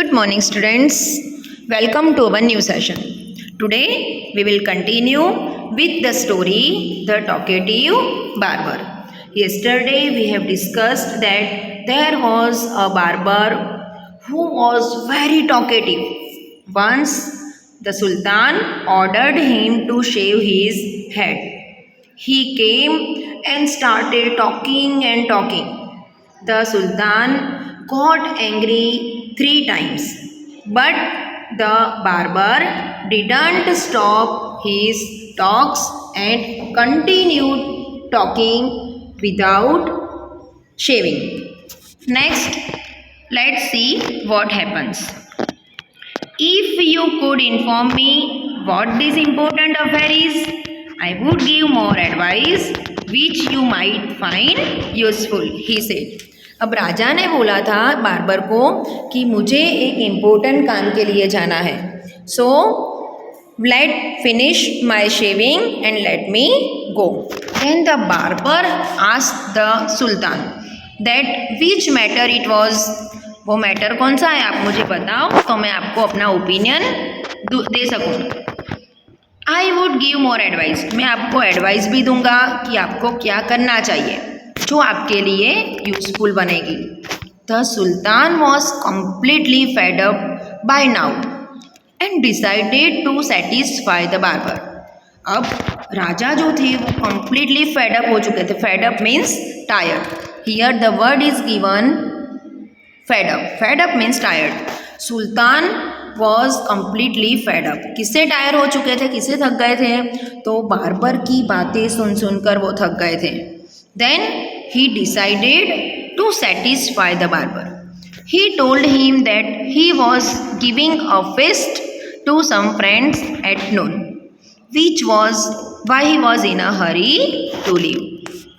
Good morning, students. Welcome to our new session. Today we will continue with the story The Talkative Barber. Yesterday we have discussed that there was a barber who was very talkative. Once the Sultan ordered him to shave his head. He came and started talking and talking. The Sultan got angry 3 times, but the barber didn't stop his talks and continued talking without shaving. Next, let's see what happens. If you could inform me what this important affair is, I would give more advice which you might find useful, he said. अब राजा ने बोला था barber को कि मुझे एक important काम के लिए जाना है. So let finish my shaving and let me go. Then the barber asked the sultan that which matter it was. वो मैटर कौन सा है आप मुझे बताओ तो मैं आपको अपना ओपिनियन दे सकूँ. I would give more advice. मैं आपको एडवाइस भी दूंगा कि आपको क्या करना चाहिए जो आपके लिए यूजफुल बनेगी. The sultan was completely fed up by now and decided to satisfy the barber. अब राजा जो थे वो कम्प्लीटली फेड अप हो चुके थे. Fed up means tired. Here the word is given fed up. Fed up means tired. Sultan was completely fed up. किससे tyre हो चुके थे, किससे थक गए थे, तो बार्बर की बातें सुन सुनकर वो थक गए थे. Then he decided to satisfy the barber. He told him that he was giving a feast to some friends at noon, which was why he was in a hurry to leave.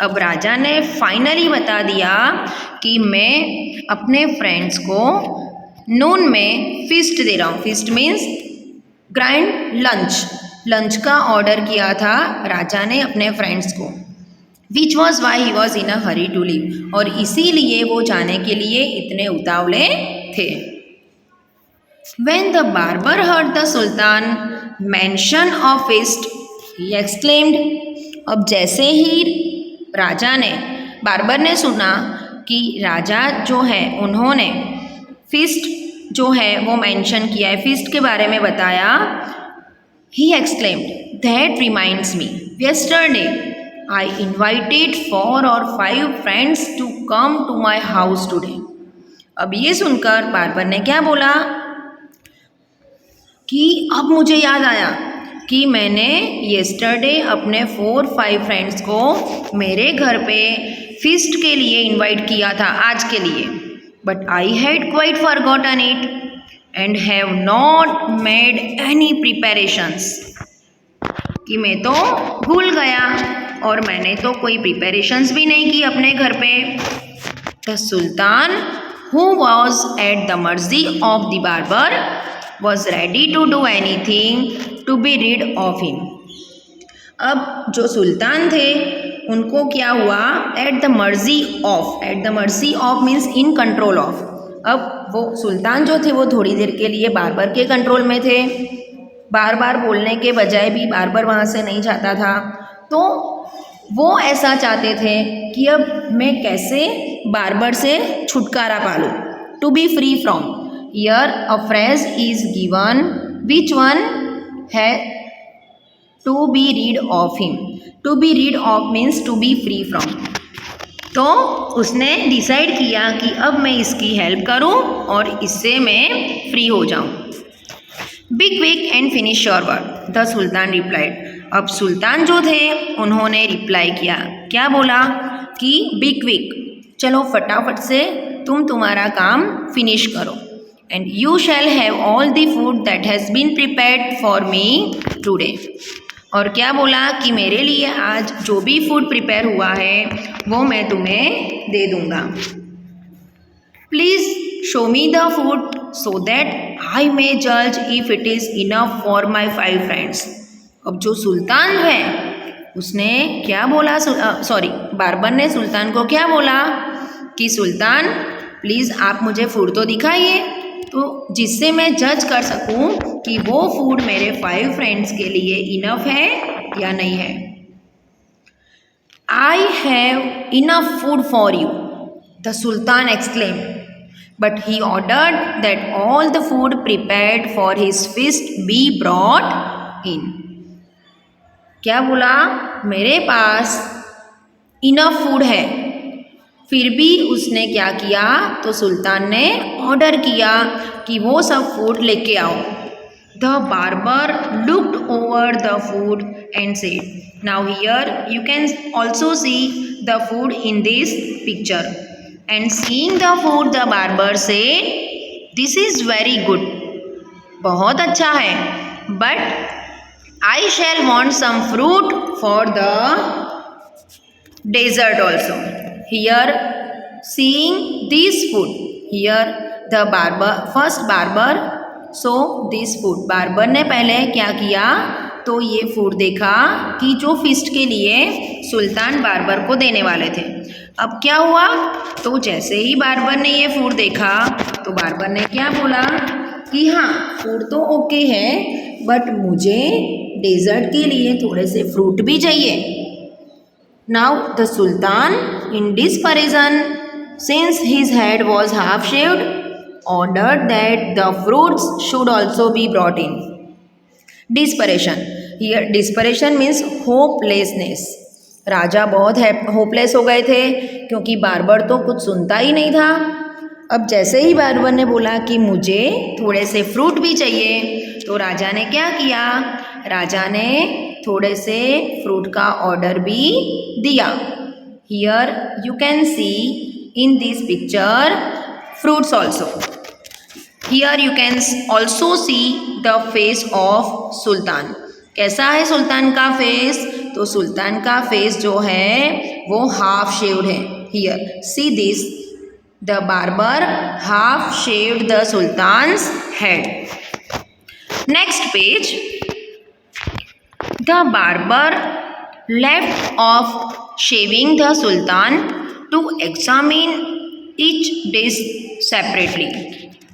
अब राजा ने finally बता दिया कि मैं अपने friends को नून में फिस्ट दे रहा हूँ. Feast means grand lunch. Lunch का ऑर्डर किया था राजा ने अपने फ्रेंड्स को. Which was why he was in a hurry to leave. और इसीलिए वो जाने के लिए इतने उतावले थे. When the barber heard the Sultan mention of feast, he exclaimed. अब जैसे ही राजा ने बार्बर ने सुना कि राजा जो है उन्होंने फिस्ट जो है वो मेंशन किया है, फिस्ट के बारे में बताया. He exclaimed that reminds me yesterday I invited 4 or 5 friends to come to my house today. अब ये सुनकर बार्बर ने क्या बोला कि अब मुझे याद आया कि मैंने yesterday अपने 4-5 फ्रेंड्स को मेरे घर पे फिस्ट के लिए इनवाइट किया था आज के लिए. But I had quite forgotten it and have not made any preparations. कि मैं तो भूल गया और मैंने तो कोई प्रिपरेशंस भी नहीं की अपने घर पे. The sultan who was at the mercy of the barber was ready to do anything to be rid of him. अब जो सुल्तान थे उनको क्या हुआ, at the mercy of. At the mercy of means in control of. अब वो सुल्तान जो थे वो थोड़ी देर के लिए बार्बर के कंट्रोल में थे. बार बार बोलने के बजाय भी बार्बर वहाँ से नहीं जाता था. तो वो ऐसा चाहते थे कि अब मैं कैसे बार्बर से छुटकारा पालूँ. To be free from. Here a phrase is given which one है to be rid of him. To be rid of means to be free from. तो उसने डिसाइड किया कि अब मैं इसकी हेल्प करूं और इससे मैं फ्री हो जाऊं. Be quick and finish your work, the sultan replied. अब सुल्तान जो थे उन्होंने रिप्लाई किया. क्या बोला कि बी क्विक, चलो फटाफट से तुम तुम्हारा काम फिनिश करो. And you shall have all the food that has been prepared for me today. और क्या बोला कि मेरे लिए आज जो भी फूड प्रिपेयर हुआ है वो मैं तुम्हें दे दूँगा. Please show me the food so that I may जज if it is enough for my 5 friends. अब जो सुल्तान है उसने क्या बोला, बार्बर ने सुल्तान को क्या बोला कि सुल्तान प्लीज़ आप मुझे फूड तो दिखाइए तो जिससे मैं जज कर सकूं कि वो फूड मेरे 5 फ्रेंड्स के लिए इनफ है या नहीं है। I have enough food for you, the Sultan exclaimed. But he ordered that all the food prepared for his feast be brought in. क्या बोला? मेरे पास इनफ फूड है। फिर भी उसने क्या किया? तो सुल्तान ने ऑर्डर किया कि वो सब फूड लेके आओ। The barber looked over the food and said, "Now here you can also see the food in this picture." And seeing the food, the barber said, "This is very good." बहुत अच्छा है, but I shall want some fruit for the dessert also. Here, seeing this food, here the first barber saw this food. Barber ने पहले क्या किया? तो ये food देखा कि जो फिस्ट के लिए सुल्तान बार्बर को देने वाले थे। अब क्या हुआ? तो जैसे ही बार्बर ने ये फूड देखा तो बार्बर ने क्या बोला कि हाँ, फूड तो ओके है, बट मुझे डेजर्ट के लिए थोड़े से फ्रूट भी चाहिए। Now the Sultan, in desperation, since his head was half shaved, ordered that the fruits should also be brought in. Desperation. Here desperation means hopelessness. राजा बहुत होपलेस हो गए थे क्योंकि बार्बर तो कुछ सुनता ही नहीं था। अब जैसे ही बार्बर ने बोला कि मुझे थोड़े से फ्रूट भी चाहिए, तो राजा ने क्या किया? राजा ने थोड़े से फ्रूट का ऑर्डर भी दिया। Here you can see in this picture fruits also. Here you can also see the face of sultan. कैसा है सुल्तान का फेस? तो सुल्तान का फेस जो है वो हाफ शेव्ड है। Here see this, the barber half shaved the sultan's head. Next page. The barber left off shaving the Sultan to examine each dish separately.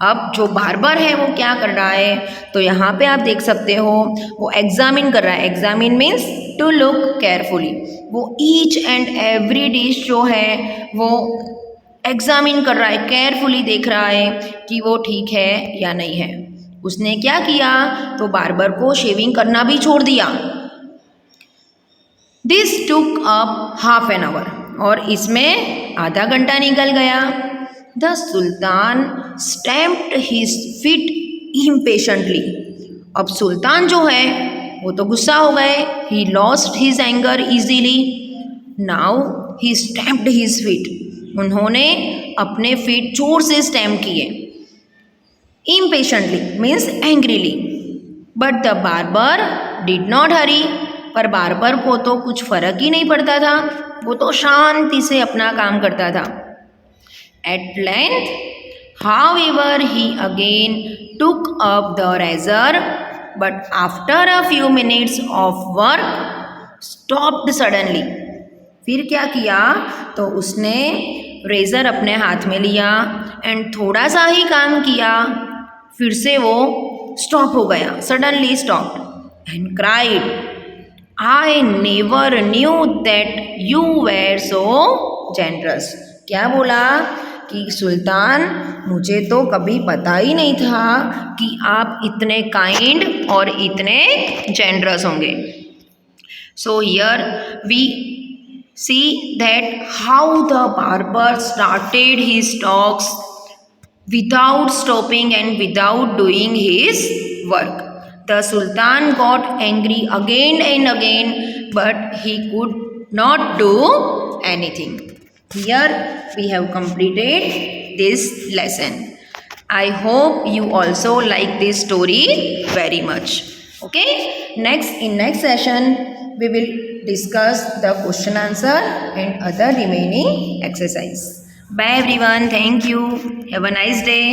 अब जो बार्बर है वो क्या कर रहा है? तो यहाँ पे आप देख सकते हो वो एग्जामिन कर रहा है। Examine means to look carefully. वो ईच एंड एवरी डिश जो है वो एग्जामिन कर रहा है, केयरफुली देख रहा है कि वो ठीक है या नहीं है। उसने क्या किया? तो बार्बर को शेविंग करना भी छोड़ दिया। This took up half an hour, और इसमें आधा घंटा निकल गया। The sultan stamped his feet impatiently. अब सुल्तान जो है वो तो गुस्सा हो गए। He lost his anger easily. Now he stamped his feet. उन्होंने अपने फीट जोर से स्टैम्प किए। Impatiently means angrily. But the barber did not हरी। पर बार्बर को तो कुछ फर्क ही नहीं पड़ता था, वो तो शांति से अपना काम करता था। At length however he again took up the razor, but after a few minutes of work stopped suddenly. फिर क्या किया? तो उसने रेजर अपने हाथ में लिया एंड थोड़ा सा ही काम किया, फिर से वो स्टॉप हो गया। Suddenly stopped and cried, I never knew that you were so generous. क्या बोला कि सुल्तान, मुझे तो कभी पता ही नहीं था कि आप इतने काइंड और इतने जेनरस होंगे। So here we see that how the barber started his talks without stopping and without doing his work. The Sultan got angry again and again, but he could not do anything. Here we have completed this lesson. I hope you also like this story very much. Okay, in next session we will discuss the question answer and other remaining exercise. Bye everyone. Thank you. Have a nice day.